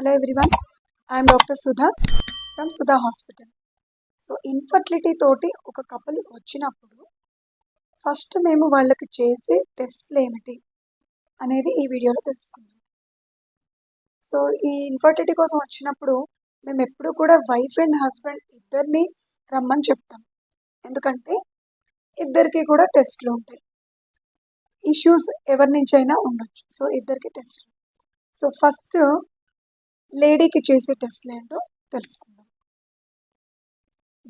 Hello everyone, I am Dr. Sudha from Sudha Hospital. So infertility తోటి ఒక couple వచ్చినప్పుడు first మేము వాళ్ళకి చేసే టెస్ట్లు ఏమిటి అనేది ఈ వీడియోలో తెలుసుకుందాం. సో ఈ ఇన్ఫర్టిలిటీ కోసం వచ్చినప్పుడు మేము ఎప్పుడు కూడా వైఫ్ అండ్ హస్బెండ్ ఇద్దరిని రమ్మని చెప్తాం. ఎందుకంటే ఇద్దరికి కూడా టెస్ట్లు ఉంటాయి, ఇష్యూస్ ఎవరి నుంచి అయినా ఉండొచ్చు. సో ఇద్దరికి టెస్ట్లు. సో ఫస్ట్ లేడీకి చేసే టెస్ట్లు ఏంటో తెలుసుకుందాం.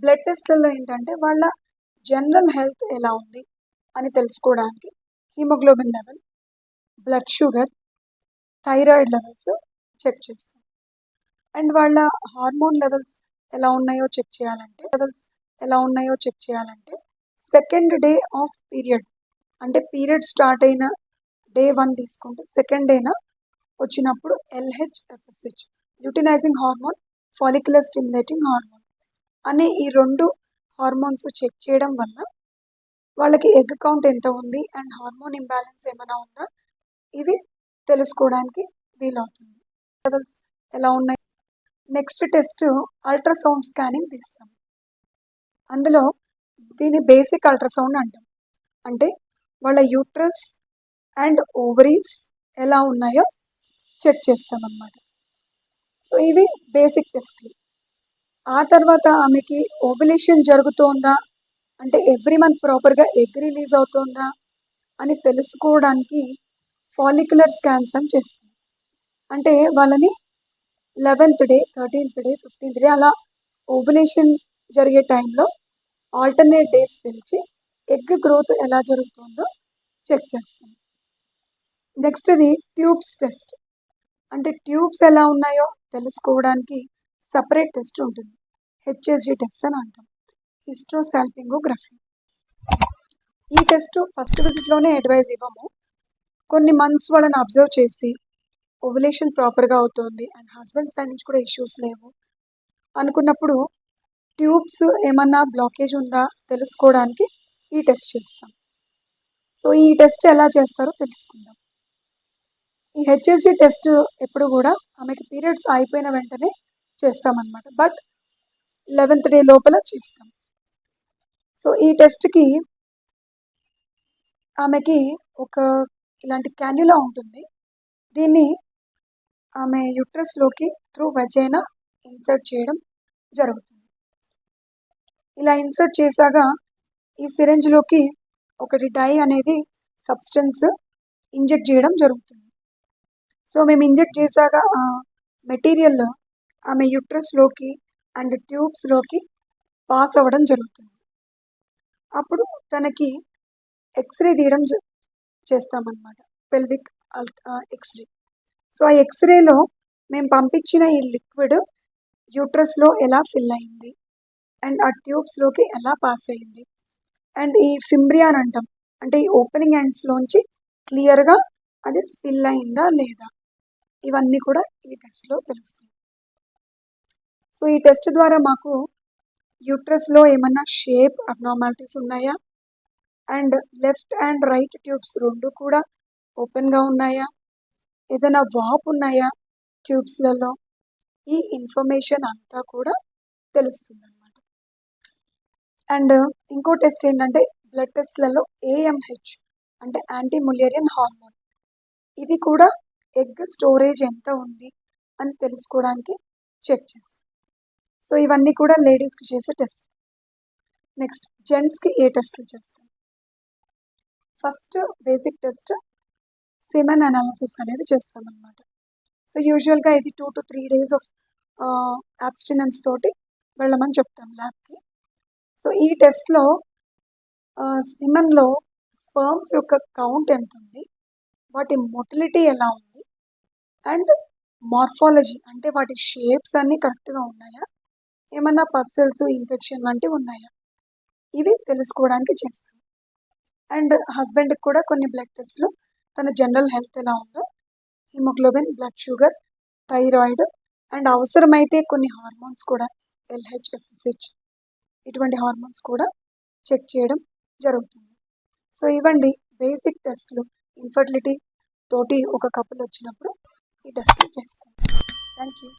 బ్లడ్ టెస్ట్లలో ఏంటంటే వాళ్ళ జనరల్ హెల్త్ ఎలా ఉంది అని తెలుసుకోవడానికి haemoglobin level, blood sugar, thyroid levels check చేస్తాం. అండ్ వాళ్ళ హార్మోన్ లెవెల్స్ ఎలా ఉన్నాయో చెక్ చేయాలంటే సెకండ్ డే ఆఫ్ పీరియడ్, అంటే పీరియడ్ స్టార్ట్ అయిన డే 1 తీసుకుంటే సెకండ్ డేన వచ్చినప్పుడు LHFSH, luteinizing hormone, follicular stimulating hormone అనే ఈ 2 హార్మోన్స్ చెక్ చేయడం వల్ల వాళ్ళకి ఎగ్ కౌంట్ ఎంత ఉంది అండ్ హార్మోన్ ఇంబ్యాలెన్స్ ఏమైనా ఉందా ఇవి తెలుసుకోవడానికి వీలవుతుంది. లెవెల్స్ ఎలా ఉన్నాయి. నెక్స్ట్ టెస్ట్ అల్ట్రాసౌండ్ స్కానింగ్ తీస్తాం. అందులో దీన్ని బేసిక్ అల్ట్రాసౌండ్ అంటాం. అంటే వాళ్ళ యూట్రస్ అండ్ ఓవరీస్ ఎలా ఉన్నాయో చెక్ చేస్తాం అన్నమాట. సో ఇవి బేసిక్ టెస్ట్లు. ఆ తర్వాత ఆమెకి ఓవ్యులేషన్ జరుగుతోందా, అంటే ఎవ్రీ మంత్ ప్రాపర్గా ఎగ్ రిలీజ్ అవుతోందా అని తెలుసుకోవడానికి ఫాలిక్యులర్ స్కాన్స్ అని చేస్తాం. అంటే వాళ్ళని 11th day, 13th day, 15th day అలా ఓవ్యులేషన్ జరిగే టైంలో ఆల్టర్నేట్ డేస్ పిలిచి ఎగ్ గ్రోత్ ఎలా జరుగుతుందో చెక్ చేస్తాం. నెక్స్ట్ ఇది ట్యూబ్స్ టెస్ట్. అంటే ట్యూబ్స్ ఎలా ఉన్నాయో తెలుసుకోవడానికి సపరేట్ టెస్ట్ ఉంటుంది, HSG టెస్ట్ అని అంటాం, హిస్ట్రోసాల్పింగోగ్రఫీ. ఈ టెస్ట్ ఫస్ట్ విజిట్లోనే అడ్వైజ్ ఇవ్వము. కొన్ని మంత్స్ వాళ్ళని అబ్జర్వ్ చేసి ఓవ్యులేషన్ ప్రాపర్గా అవుతుంది అండ్ హస్బెండ్ సైడ్ నుంచి కూడా ఇష్యూస్ లేవు అనుకున్నప్పుడు ట్యూబ్స్ ఏమన్నా బ్లాకేజ్ ఉందా తెలుసుకోవడానికి ఈ టెస్ట్ చేస్తాం. సో ఈ టెస్ట్ ఎలా చేస్తారో తెలుసుకుందాం. ఈ HSG టెస్ట్ ఎప్పుడు కూడా ఆమెకి పీరియడ్స్ అయిపోయిన వెంటనే చేస్తామన్నమాట, బట్ 11th డే లోపల చేస్తాం. సో ఈ టెస్ట్కి ఆమెకి ఒక ఇలాంటి క్యాన్యులా ఉంటుంది. దీన్ని ఆమె యూట్రస్లోకి త్రూ వెజైనా ఇన్సర్ట్ చేయడం జరుగుతుంది. ఇలా ఇన్సర్ట్ చేశాక ఈ సిరెంజ్లోకి ఒకటి డై అనేది సబ్స్టెన్స్ ఇంజెక్ట్ చేయడం జరుగుతుంది. సో మేము ఇంజెక్ట్ చేశాక ఆ మెటీరియల్ ఆమె యూట్రస్లోకి అండ్ ట్యూబ్స్లోకి పాస్ అవ్వడం జరుగుతుంది. అప్పుడు తనకి ఎక్స్రే తీయడం చేస్తామన్నమాట, పెల్విక్ ఎక్స్రే. సో ఆ ఎక్స్రేలో మేము పంపించిన ఈ లిక్విడ్ యూట్రస్లో ఎలా ఫిల్ అయింది అండ్ ఆ ట్యూబ్స్లోకి ఎలా పాస్ అయింది అండ్ ఈ ఫింబ్రియా అని అంటాం, అంటే ఈ ఓపెనింగ్ ఎండ్స్లోంచి క్లియర్గా అది స్పిల్ అయిందా లేదా, ఇవన్నీ కూడా ఈ టెస్ట్లో తెలుస్తాయి. సో ఈ టెస్ట్ ద్వారా మాకు యూట్రస్లో ఏమన్నా షేప్ అబ్నార్మాలిటీస్ ఉన్నాయా and left and right tubes 2 కూడా ఓపెన్గా ఉన్నాయా, ఏదైనా వాప్ ఉన్నాయా ట్యూబ్స్లలో, ఈ ఇన్ఫర్మేషన్ అంతా కూడా తెలుస్తుంది అన్నమాట. అండ్ ఇంకో టెస్ట్ ఏంటంటే బ్లడ్ టెస్ట్లలో AMH అంటే యాంటీ ములేరియన్ హార్మోన్, ఇది కూడా ఎగ్ స్టోరేజ్ ఎంత ఉంది అని తెలుసుకోవడానికి చెక్ చేస్తాం. సో ఇవన్నీ కూడా లేడీస్కి చేసే టెస్ట్. నెక్స్ట్ జెంట్స్కి ఏ టెస్ట్లు చేస్తాం. First basic test semen analysis అనేది చేస్తామన్నమాట. సో యూజువల్గా ఇది 2 to 3 days ఆఫ్ అబ్స్టినెన్స్ తోటి వెళ్ళమని చెప్తాం ల్యాబ్కి. సో ఈ టెస్ట్లో సిమెన్లో స్పర్మ్స్ యొక్క కౌంట్ ఎంత ఉంది, వాటి మొటిలిటీ ఎలా ఉంది అండ్ మార్ఫాలజీ అంటే వాటి షేప్స్ అన్నీ కరెక్ట్గా ఉన్నాయా, ఏమన్నా పస్సెల్స్ ఇన్ఫెక్షన్ వంటివి ఉన్నాయా, ఇవి తెలుసుకోవడానికి చేస్తాం. అండ్ హస్బెండ్కి కూడా కొన్ని బ్లడ్ టెస్ట్లు తన జనరల్ హెల్త్ ఎలా ఉందో, haemoglobin, blood sugar, thyroid and అవసరమైతే కొన్ని హార్మోన్స్ కూడా LHFSH ఇటువంటి హార్మోన్స్ కూడా చెక్ చేయడం జరుగుతుంది. సో ఇవ్వండి బేసిక్ టెస్ట్లు ఇన్ఫర్టిలిటీ తోటి ఒక కపుల్ వచ్చినప్పుడు ఈ టెస్ట్లు చేస్తాం. Thank you.